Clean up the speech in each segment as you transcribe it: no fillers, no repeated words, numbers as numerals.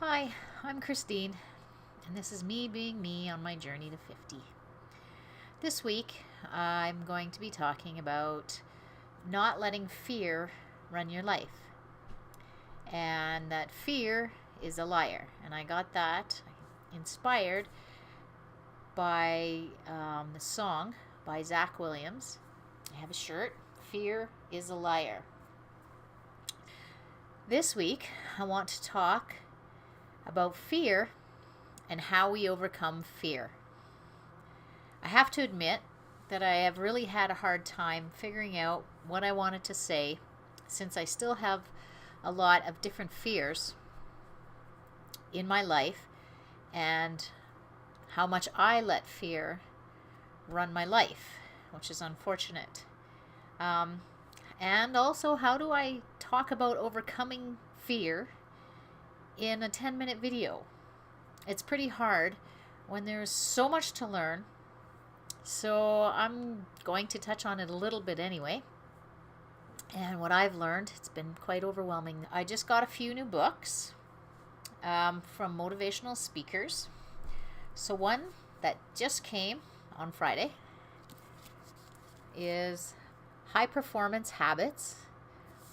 Hi, I'm Christine, and this is me being me on my journey to 50. This week, I'm going to be talking about not letting fear run your life, and that fear is a liar. And I got that inspired by the song by Zach Williams. I have a shirt, Fear is a Liar. This week, I want to talk about fear and how we overcome fear. I have to admit that I have really had a hard time figuring out what I wanted to say since I still have a lot of different fears in my life and how much I let fear run my life, which is unfortunate. Um, and also, how do I talk about overcoming fear in a 10-minute video? It's pretty hard when there's so much to learn. So I'm going to touch on it a little bit anyway. And what I've learned, it's been quite overwhelming. I just got a few new books from motivational speakers. So one that just came on Friday is High Performance Habits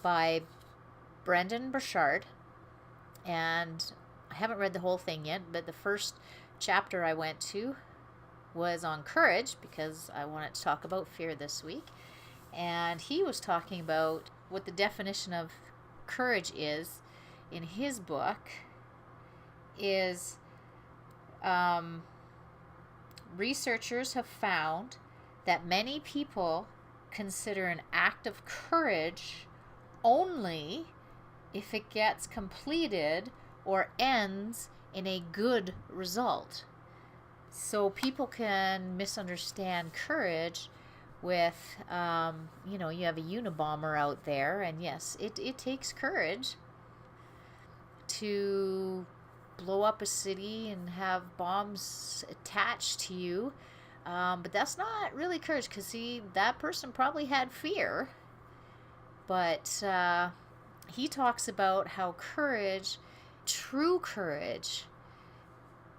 by Brendon Burchard. And I haven't read the whole thing yet, but the first chapter I went to was on courage because I wanted to talk about fear this week. And he was talking about what the definition of courage is in his book is researchers have found that many people consider an act of courage only if it gets completed or ends in a good result. So people can misunderstand courage with, you have a Unabomber out there, and yes, it takes courage to blow up a city and have bombs attached to you. But that's not really courage because, see, that person probably had fear. But he talks about how courage, true courage,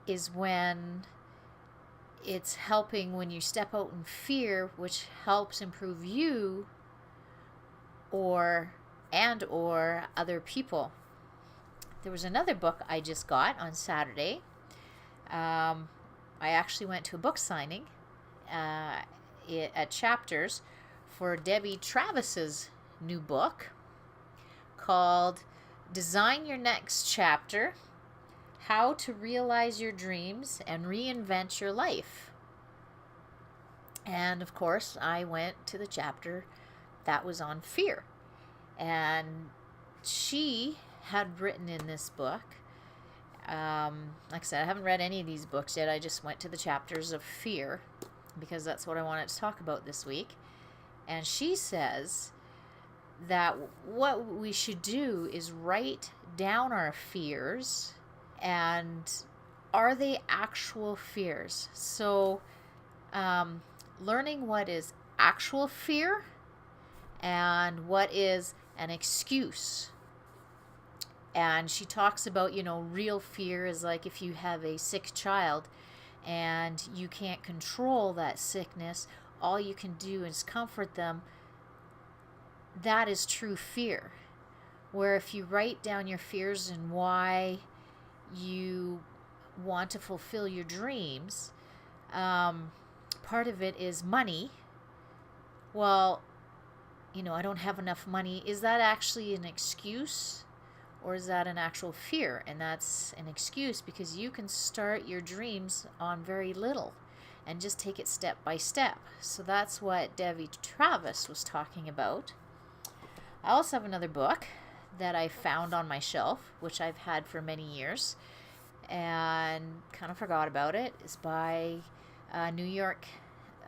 is when it's helping when you step out in fear, which helps improve you or other people. There was another book I just got on Saturday. I actually went to a book signing at Chapters for Debbie Travis's new book called Design Your Next Chapter: How to Realize Your Dreams and Reinvent Your Life. And of course, I went to the chapter that was on fear. And she had written in this book, like I said, I haven't read any of these books yet. I just went to the chapters of fear because that's what I wanted to talk about this week. And she says that what we should do is write down our fears, and are they actual fears? So learning what is actual fear and what is an excuse. And she talks about, real fear is like if you have a sick child and you can't control that sickness, all you can do is comfort them. That is true fear. Where if you write down your fears and why you want to fulfill your dreams, part of it is money. Well, I don't have enough money. Is that actually an excuse? Or is that an actual fear? And that's an excuse because you can start your dreams on very little and just take it step by step. So that's what Debbie Travis was talking about. I also have another book that I found on my shelf, which I've had for many years and kind of forgot about it. It's by New York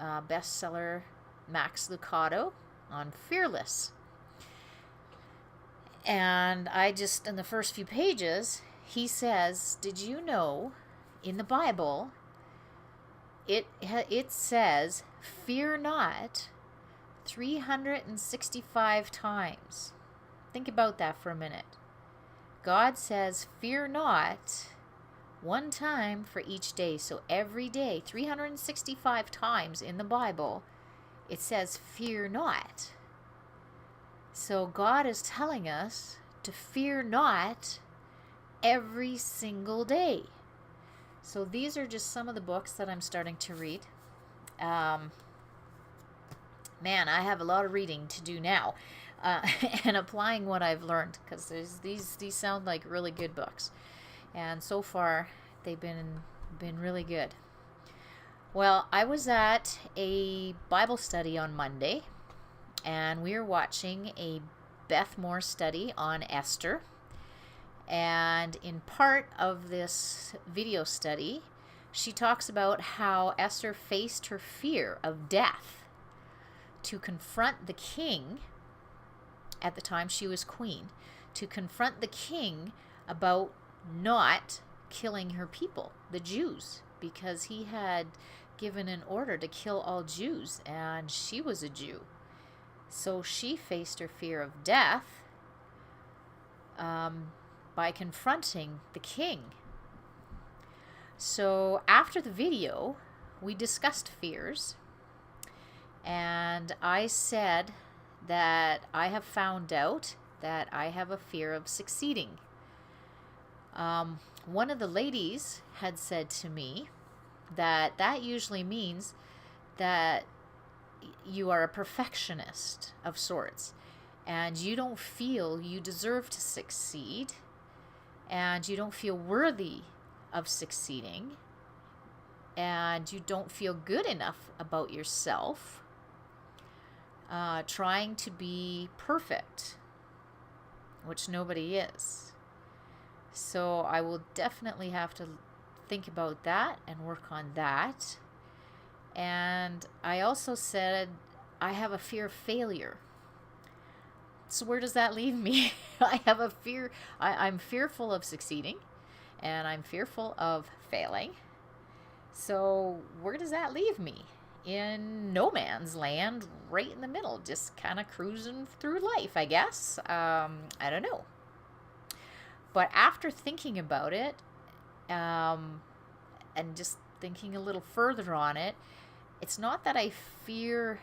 bestseller Max Lucado on Fearless. And in the first few pages, he says, did you know in the Bible, it says, fear not 365 times. Think about that for a minute. God says, fear not, one time for each day. So every day, 365 times in the Bible, it says, fear not. So God is telling us to fear not every single day. So these are just some of the books that I'm starting to read. Man, I have a lot of reading to do now, and applying what I've learned, because these sound like really good books, and so far they've been really good. Well, I was at a Bible study on Monday, and we were watching a Beth Moore study on Esther. And in part of this video study, she talks about how Esther faced her fear of death to confront the king. At the time she was queen, to confront the king about not killing her people, the Jews, because he had given an order to kill all Jews, and she was a Jew. So she faced her fear of death by confronting the king. So after the video, we discussed fears, and I said that I have found out that I have a fear of succeeding. One of the ladies had said to me that usually means that you are a perfectionist of sorts, and you don't feel you deserve to succeed, and you don't feel worthy of succeeding, and you don't feel good enough about yourself, trying to be perfect, which nobody is. So I will definitely have to think about that and work on that. And I also said I have a fear of failure. So where does that leave me? I have a fear. I'm fearful of succeeding, and I'm fearful of failing. So where does that leave me? In no man's land, right in the middle, just kind of cruising through life, I guess. I don't know. But after thinking about it, and just thinking a little further on it, it's not that I fear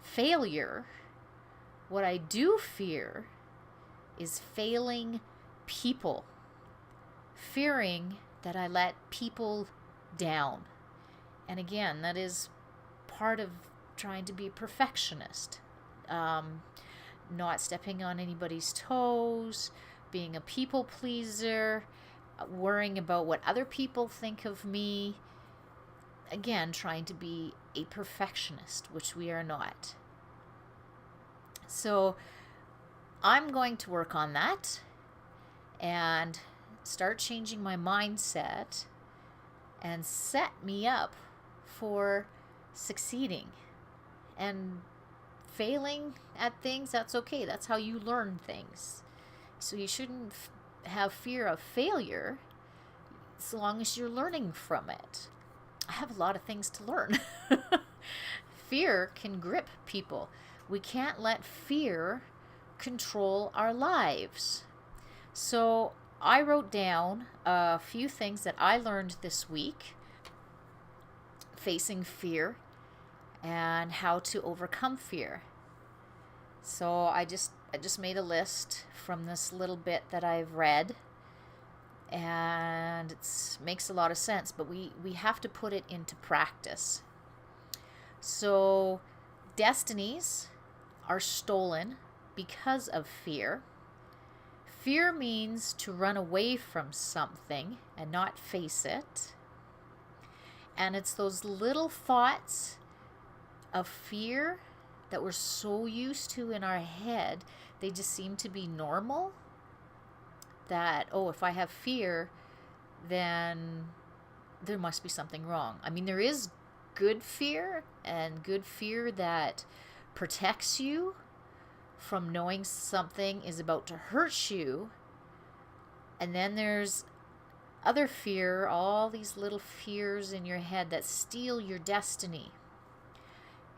failure. What I do fear is failing people. Fearing that I let people down. And again, that is part of trying to be a perfectionist. Not stepping on anybody's toes, being a people pleaser, worrying about what other people think of me. Again, trying to be a perfectionist, which we are not. So I'm going to work on that and start changing my mindset and set me up for succeeding. And failing at things, that's okay. That's how you learn things. So you shouldn't have fear of failure as long as you're learning from it. I have a lot of things to learn. Fear can grip people. We can't let fear control our lives. So I wrote down a few things that I learned this week facing fear and how to overcome fear. So I just made a list from this little bit that I've read, and it makes a lot of sense, but we have to put it into practice. So destinies are stolen because of fear. Fear means to run away from something and not face it. And it's those little thoughts of fear that we're so used to in our head, they just seem to be normal. That, oh, if I have fear, then there must be something wrong. I mean, there is good fear, and good fear that protects you from knowing something is about to hurt you. And then there's other fear, all these little fears in your head that steal your destiny.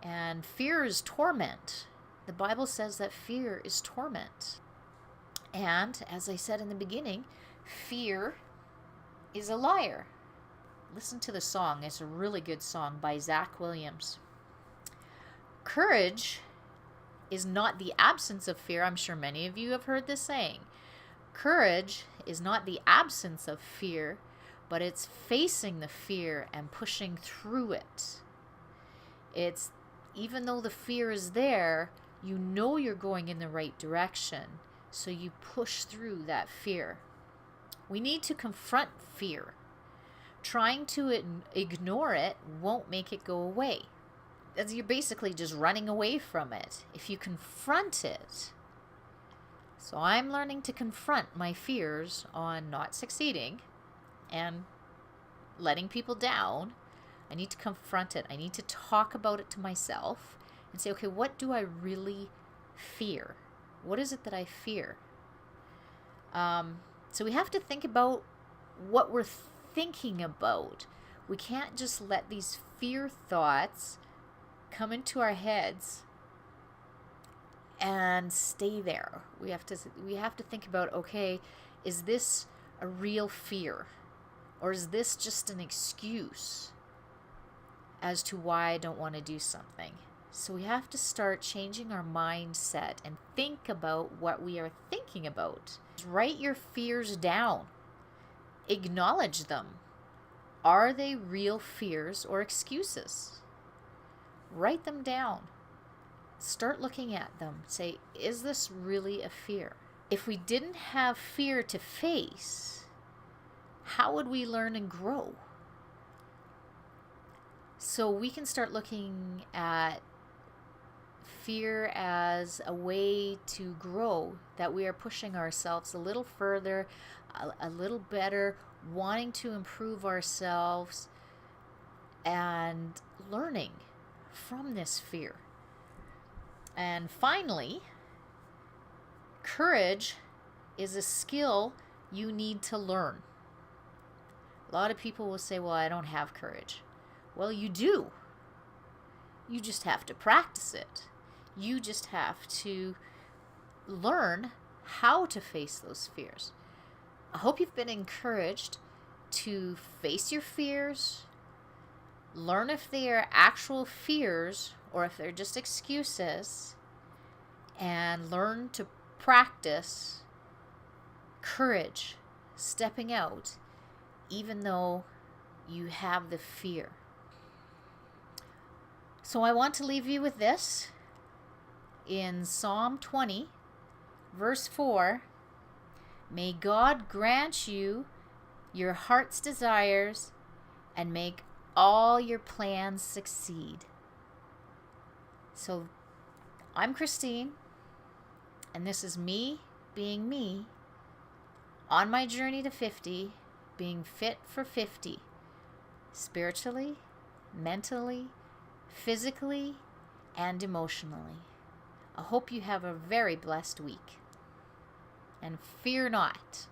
And fear is torment. The Bible says that fear is torment. And as I said in the beginning, fear is a liar. Listen to the song. It's a really good song by Zach Williams. Courage is not the absence of fear. I'm sure many of you have heard this saying. Courage is not the absence of fear, but it's facing the fear and pushing through it. It's, even though the fear is there, you know you're going in the right direction, so you push through that fear. We need to confront fear. Trying to ignore it won't make it go away, as you're basically just running away from it. If you confront it, so I'm learning to confront my fears on not succeeding and letting people down. I need to confront it. I need to talk about it to myself and say, okay, what do I really fear? What is it that I fear? So we have to think about what we're thinking about. We can't just let these fear thoughts come into our heads and stay there. We have to think about, okay, is this a real fear, or is this just an excuse as to why I don't want to do something? So we have to start changing our mindset and think about what we are thinking about. Write your fears down. Acknowledge them. Are they real fears or excuses? Write them down. Start looking at them. Say, is this really a fear? If we didn't have fear to face, how would we learn and grow? So we can start looking at fear as a way to grow, that we are pushing ourselves a little further, a little better, wanting to improve ourselves and learning from this fear. And finally, courage is a skill you need to learn. A lot of people will say, well, I don't have courage. Well, you do. You just have to practice it. You just have to learn how to face those fears. I hope you've been encouraged to face your fears, learn if they are actual fears or if they're just excuses, and learn to practice courage, stepping out, even though you have the fear. So I want to leave you with this. In Psalm 20, verse 4, may God grant you your heart's desires and make all your plans succeed. So I'm Christine, and this is me being me on my journey to 50, being fit for 50, spiritually, mentally, physically, and emotionally. I hope you have a very blessed week. And fear not.